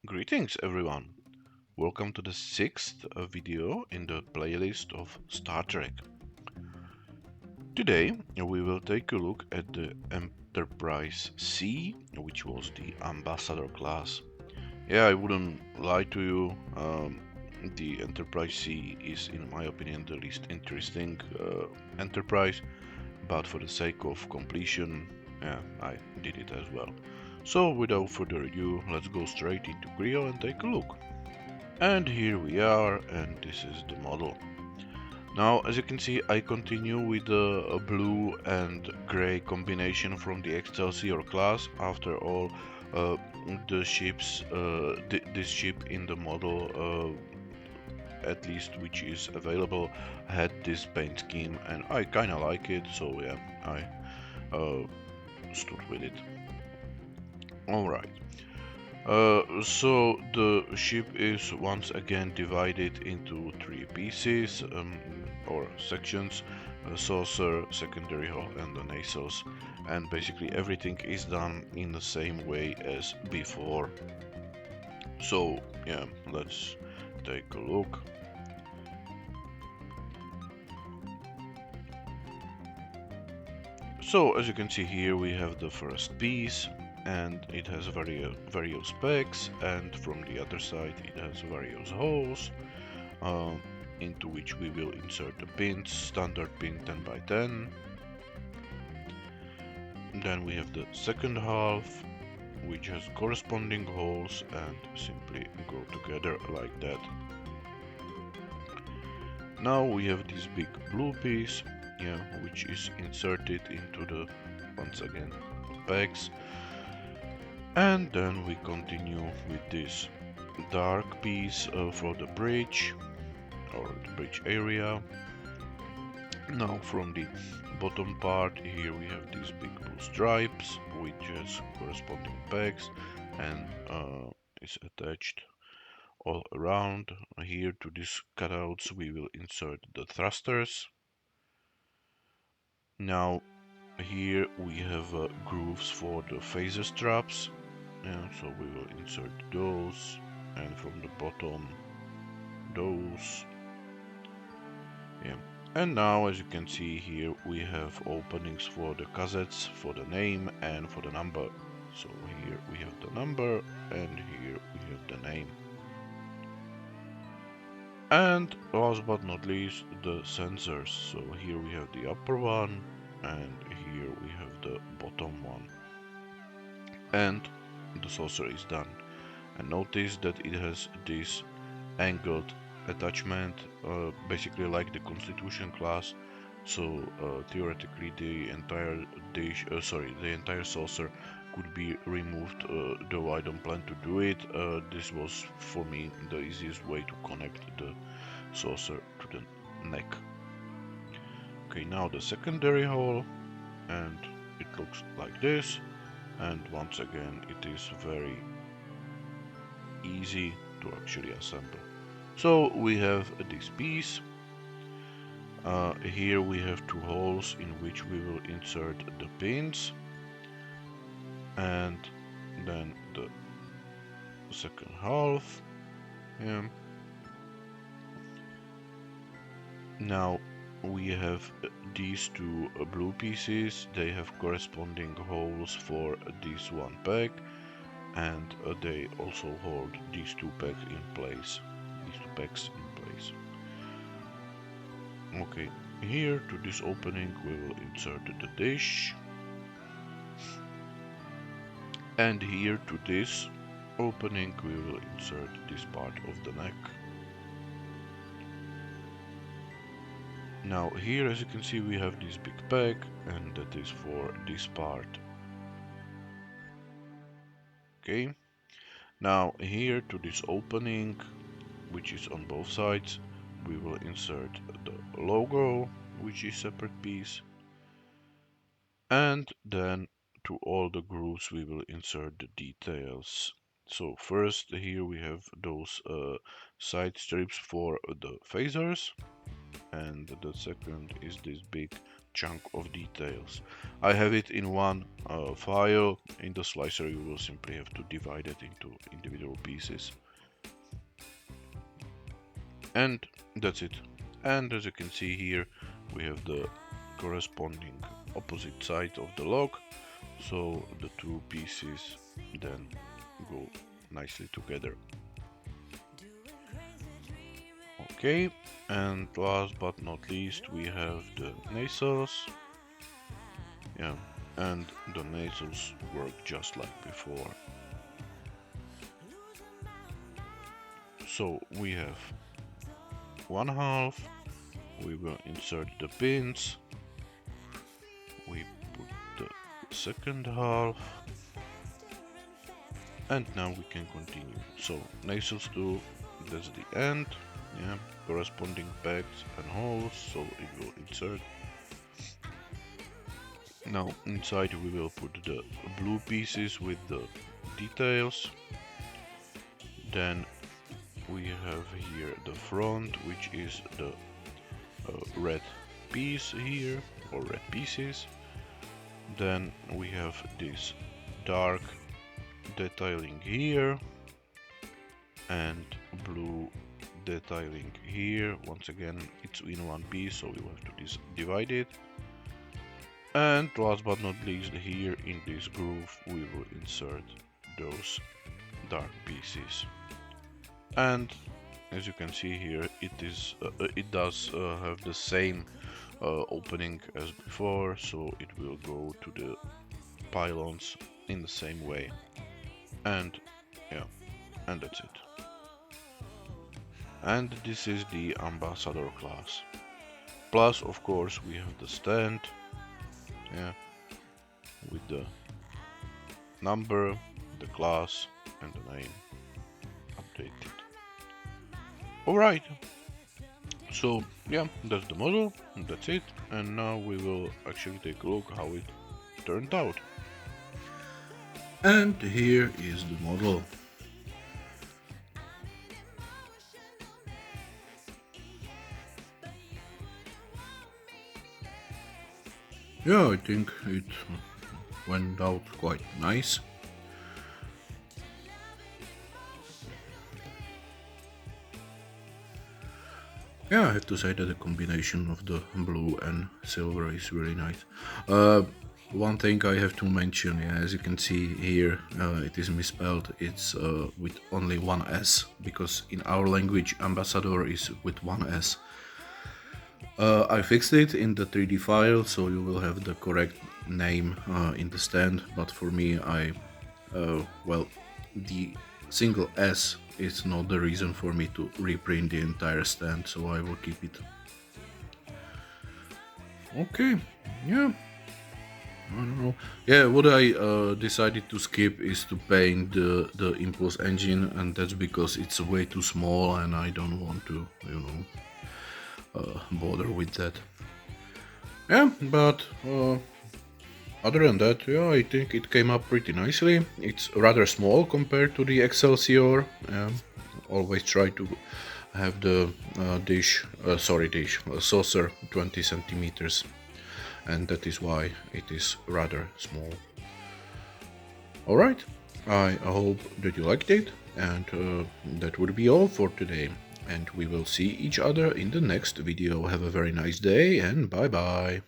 Greetings everyone! Welcome to the sixth video in the playlist of Star Trek. Today we will take a look at the Enterprise C, which was the Ambassador class. Yeah, I wouldn't lie to you, the Enterprise C is in my opinion the least interesting Enterprise, but for the sake of completion, yeah, I did it as well. So without further ado, let's go straight into Creo and take a look. And here we are, and this is the model. Now, as you can see, I continue with a blue and gray combination from the Excelsior class. After all, the ships, this ship in the model, at least which is available, had this paint scheme, and I kinda like it, so yeah, I stood with it. Alright. So the ship is once again divided into three pieces or sections: a saucer, secondary hull, and the nacelles. And basically everything is done in the same way as before. So yeah, let's take a look. So as you can see here, we have the first piece, and it has various specs, and from the other side it has various holes into which we will insert the pins, standard pin 10 by 10. Then we have the second half, which has corresponding holes and simply go together like that. Now we have this big blue piece, yeah, which is inserted into the, once again, pegs. And then we continue with this dark piece for the bridge or the bridge area. Now from the bottom part here we have these big blue stripes which has corresponding pegs and is attached all around. Here to these cutouts we will insert the thrusters. Now here we have grooves for the phaser straps, and so we will insert those, and from the bottom those. Yeah. And now as you can see here we have openings for the cassettes, for the name and for the number. So here we have the number and here we have the name. And last but not least, the sensors. So here we have the upper one and here we have the bottom one. And the saucer is done. And notice that it has this angled attachment, basically like the Constitution class. So theoretically the entire dish, the entire saucer could be removed, though I don't plan to do it. This was for me the easiest way to connect the saucer to the neck. Okay, now the secondary hole, and it looks like this, and once again it is very easy to actually assemble. So we have this piece. Here we have two holes in which we will insert the pins, and then the second half. Yeah. Now we have these two blue pieces. They have corresponding holes for this one peg, and they also hold these two pegs in place. Okay, here to this opening we will insert the dish, and here to this opening we will insert this part of the neck. Now here, as you can see, we have this big peg, and that is for this part. Okay, now here to this opening, which is on both sides, we will insert the logo, which is a separate piece, and then to all the grooves we will insert the details. So first here we have those side strips for the phasers, and the second is this big chunk of details. I have it in one file. In the slicer you will simply have to divide it into individual pieces. And that's it. And as you can see here, we have the corresponding opposite side of the log, so the two pieces then go nicely together. Okay, and last but not least we have the nacelles. Yeah, and the nacelles work just like before. So we have one half, we will insert the pins, we put the second half, and now we can continue. So nacelles 2, that's the end, yeah, corresponding pegs and holes, so it will insert. Now inside we will put the blue pieces with the details. Then we have here the front, which is the red piece here, or red pieces. Then we have this dark detailing here and blue detailing here. Once again, it's in one piece, so we will have to divide it. And last but not least, here in this groove we will insert those dark pieces. And as you can see here, it does have the same opening as before, so it will go to the pylons in the same way. And yeah, and that's it. And this is the ambassador class. Plus, of course, we have the stand, yeah, with the number, the class, and the name updated. Alright, so yeah, that's the model, that's it, and now we will actually take a look how it turned out. And here is the model. Yeah, I think it went out quite nice. Yeah, I have to say that the combination of the blue and silver is really nice. One thing I have to mention, yeah, as you can see here, it is misspelled. It's with only one S, because in our language ambassador is with one S. I fixed it in the 3D file, so you will have the correct name in the stand, but for me, well, the single S is not the reason for me to reprint the entire stand, so I will keep it. Okay, yeah. I don't know. Yeah, what I decided to skip is to paint the impulse engine, and that's because it's way too small and I don't want to, you know, bother with that. Yeah, but other than that, yeah, I think it came up pretty nicely. It's rather small compared to the Excelsior. Always try to have the saucer 20 centimeters, and that is why it is rather small. Alright, I hope that you liked it, and that would be all for today. And we will see each other in the next video. Have a very nice day, and bye bye.